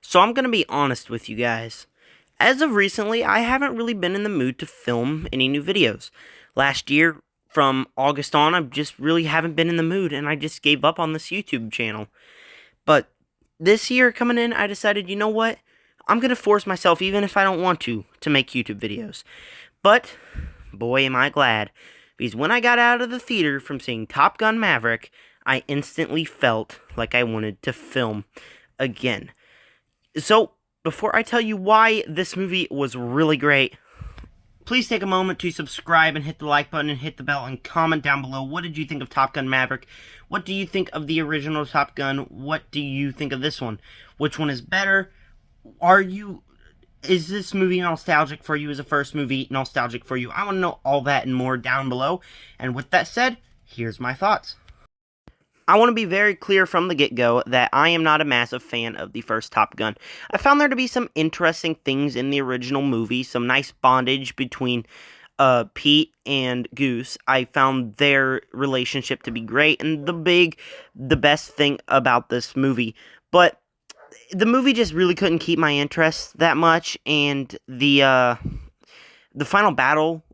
So I'm going to be honest with you guys. As of recently, I haven't really been in the mood to film any new videos. Last year, from August on, I just really haven't been in the mood, and I just gave up on this YouTube channel. But this year coming in, I decided, you know what? I'm going to force myself, even if I don't want to make YouTube videos. But, boy am I glad. Because when I got out of the theater from seeing Top Gun Maverick, I instantly felt like I wanted to film again. So, before I tell you why this movie was really great, please take a moment to subscribe and hit the like button and hit the bell and comment down below. What did you think of Top Gun Maverick? What do you think of the original Top Gun? What do you think of this one? Which one is better? Is this movie nostalgic for you? Is the first movie nostalgic for you? I want to know all that and more down below. And with that said, here's my thoughts. I want to be very clear from the get-go that I am not a massive fan of the first Top Gun. I found there to be some interesting things in the original movie, some nice bondage between Pete and Goose. I found their relationship to be great, and the best thing about this movie. But the movie just really couldn't keep my interest that much, and the final battle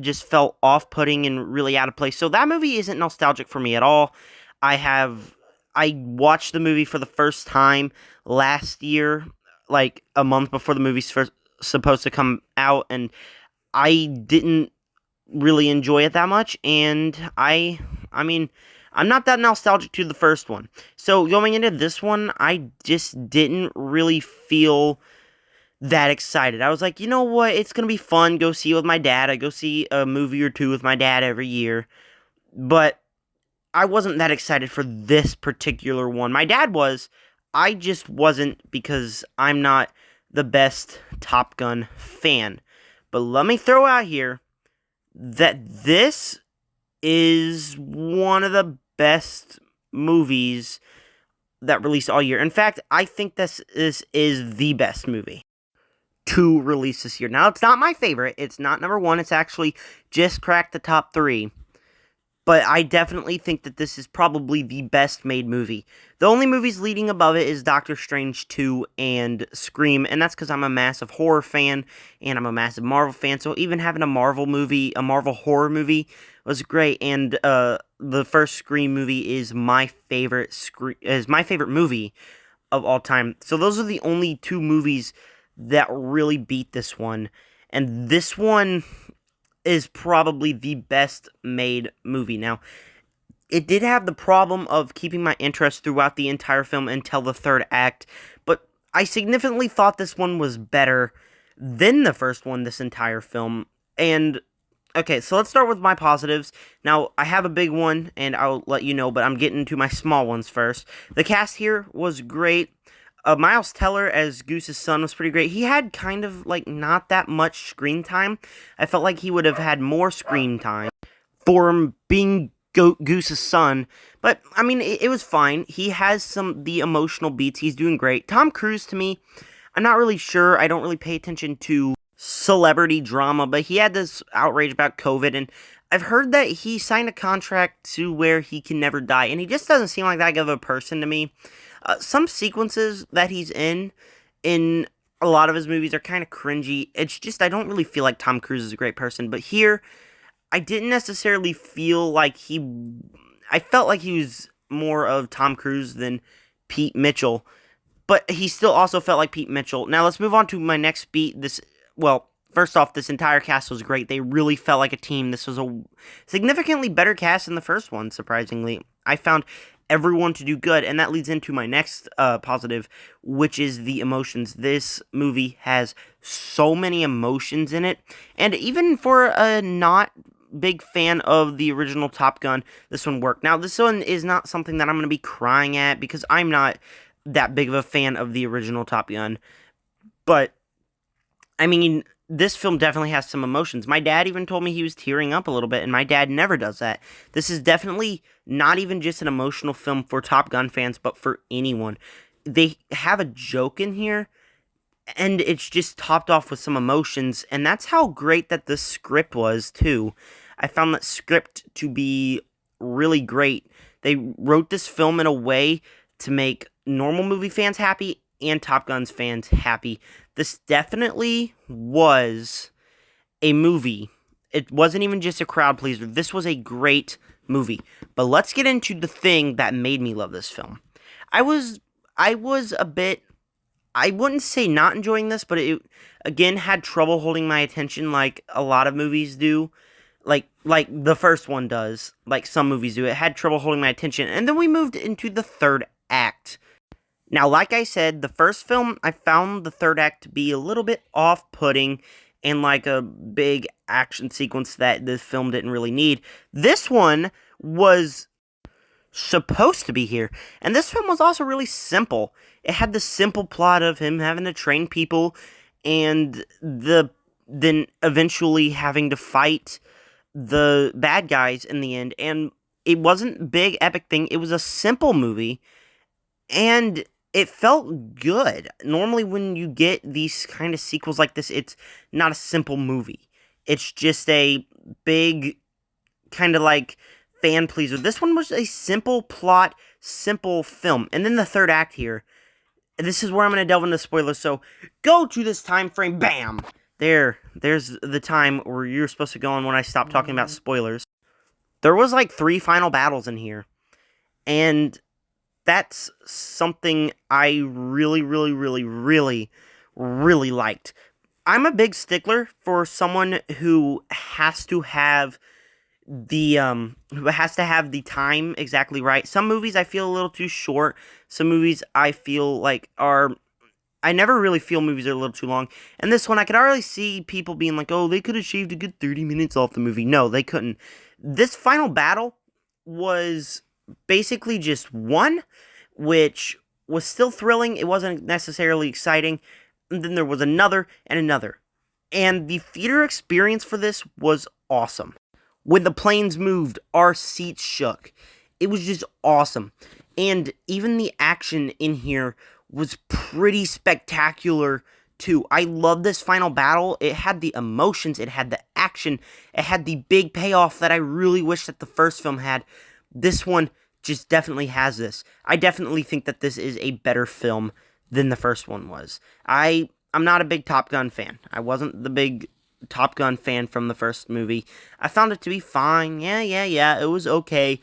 just felt off-putting and really out of place. So that movie isn't nostalgic for me at all. I watched the movie for the first time last year, like a month before the movie's supposed to come out, and I didn't really enjoy it that much, and I mean, I'm not that nostalgic to the first one. So going into this one, I just didn't really feel that excited. I was like, you know what, it's gonna be fun, go see it with my dad. I go see a movie or two with my dad every year, but I wasn't that excited for this particular one. My dad was. I just wasn't because I'm not the best Top Gun fan. But let me throw out here that this is one of the best movies that released all year. In fact, I think this is the best movie to release this year. Now, it's not my favorite. It's not number one. It's actually just cracked the top 3. But I definitely think that this is probably the best made movie. The only movies leading above it is Doctor Strange 2 and Scream, and that's because I'm a massive horror fan, and I'm a massive Marvel fan, so even having a Marvel horror movie, was great, and the first Scream movie is my favorite movie of all time. So those are the only 2 movies that really beat this one, and this one is probably the best made movie. Now, it did have the problem of keeping my interest throughout the entire film until the third act, but I significantly thought this one was better than the first one this entire film. And, okay, so let's start with my positives. Now, I have a big one, and I'll let you know, but I'm getting to my small ones first. The cast here was great. Miles Teller as Goose's son was pretty great. He had kind of, like, not that much screen time. I felt like he would have had more screen time for him being Goose's son. But, I mean, it was fine. He has the emotional beats. He's doing great. Tom Cruise, to me, I'm not really sure. I don't really pay attention to celebrity drama, but he had this outrage about COVID, and I've heard that he signed a contract to where he can never die, and he just doesn't seem like that good of a person to me. Some sequences that he's in a lot of his movies are kind of cringy. It's just, I don't really feel like Tom Cruise is a great person, but here, I didn't necessarily feel like I felt like he was more of Tom Cruise than Pete Mitchell, but he still also felt like Pete Mitchell. Now, let's move on to my next beat. First off, this entire cast was great. They really felt like a team. This was a significantly better cast than the first one, surprisingly. I found everyone to do good, and that leads into my next positive, which is the emotions. This movie has so many emotions in it, and even for a not big fan of the original Top Gun, this one worked. Now, this one is not something that I'm going to be crying at, because I'm not that big of a fan of the original Top Gun, but, I mean, this film definitely has some emotions. My dad even told me he was tearing up a little bit, and my dad never does that. This is definitely not even just an emotional film for Top Gun fans, but for anyone. They have a joke in here, and it's just topped off with some emotions, and that's how great that the script was, too. I found that script to be really great. They wrote this film in a way to make normal movie fans happy and Top Gun's fans happy. This definitely was a movie. It wasn't even just a crowd pleaser. This was a great movie. But let's get into the thing that made me love this film. I was a bit, I wouldn't say not enjoying this, but it again had trouble holding my attention like a lot of movies do. Like the first one does, like some movies do. It had trouble holding my attention, and then we moved into the third act. Now, like I said, the first film, I found the third act to be a little bit off-putting and like a big action sequence that this film didn't really need. This one was supposed to be here, and this film was also really simple. It had the simple plot of him having to train people, and then eventually having to fight the bad guys in the end, and it wasn't a big epic thing. It was a simple movie, and it felt good. Normally when you get these kind of sequels like this, it's not a simple movie. It's just a big kind of like fan pleaser. This one was a simple plot, simple film. And then the third act here, this is where I'm going to delve into spoilers, so go to this time frame, bam! There's the time where you're supposed to go on when I stop talking about spoilers. There was like 3 final battles in here, and that's something I really, really, really, really, really liked. I'm a big stickler for someone who has to have the time exactly right. Some movies I feel a little too short. Some movies I feel like I never really feel movies are a little too long. And this one, I could already see people being like, oh, they could have shaved a good 30 minutes off the movie. No, they couldn't. This final battle was basically just one, which was still thrilling. It wasn't necessarily exciting. And then there was another and another. And the theater experience for this was awesome. When the planes moved, our seats shook. It was just awesome. And even the action in here was pretty spectacular too. I love this final battle. It had the emotions, it had the action, it had the big payoff that I really wish that the first film had. This one just definitely has this. I definitely think that this is a better film than the first one was. I'm not a big Top Gun fan. I wasn't the big Top Gun fan from the first movie. I found it to be fine. Yeah, it was okay.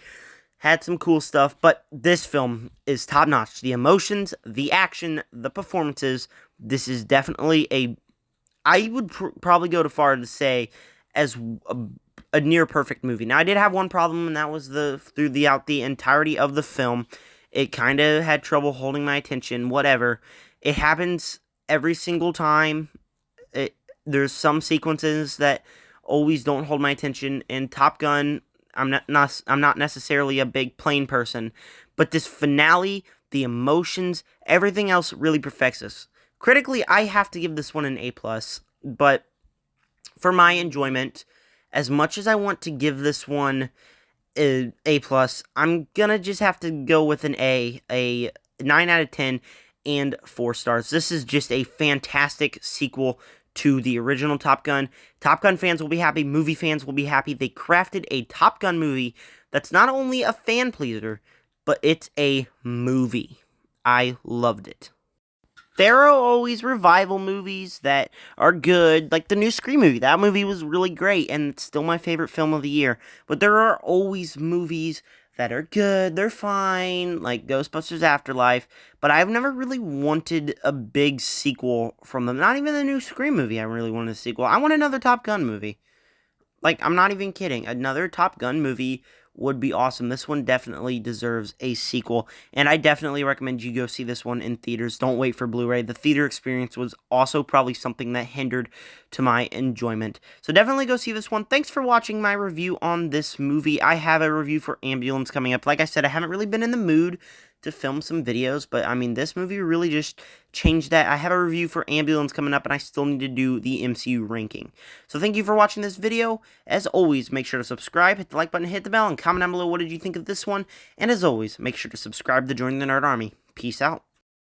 Had some cool stuff, but this film is top-notch. The emotions, the action, the performances, this is definitely I would probably go too far to say as a near-perfect movie. Now, I did have one problem, and that was throughout the entirety of the film, it kind of had trouble holding my attention, whatever. It happens every single time. There's some sequences that always don't hold my attention. In Top Gun, I'm not necessarily a big plane person, but this finale, the emotions, everything else really perfects this. Critically, I have to give this one an A+, but for my enjoyment, as much as I want to give this one an A+, I'm gonna just have to go with an a 9 out of 10 and 4 stars. This is just a fantastic sequel to the original Top Gun. Top Gun fans will be happy. Movie fans will be happy. They crafted a Top Gun movie that's not only a fan pleaser, but it's a movie. I loved it. There are always revival movies that are good, like the new Scream movie. That movie was really great, and it's still my favorite film of the year. But there are always movies that are good, they're fine, like Ghostbusters Afterlife, but I've never really wanted a big sequel from them. Not even the new Scream movie I really wanted a sequel. I want another Top Gun movie. Like, I'm not even kidding. Another Top Gun movie would be awesome. This one definitely deserves a sequel, and I definitely recommend you go see this one in theaters. Don't wait for Blu-ray. The theater experience was also probably something that hindered to my enjoyment. So definitely go see this one. Thanks for watching my review on this movie. I have a review for Ambulance coming up. Like I said, I haven't really been in the mood to film some videos, but I mean, this movie really just changed that. I have a review for Ambulance coming up, and I still need to do the MCU ranking. So thank you for watching this video. As always, make sure to subscribe, hit the like button, hit the bell, and comment down below what did you think of this one. And as always, make sure to subscribe to join the Nerd Army. Peace out.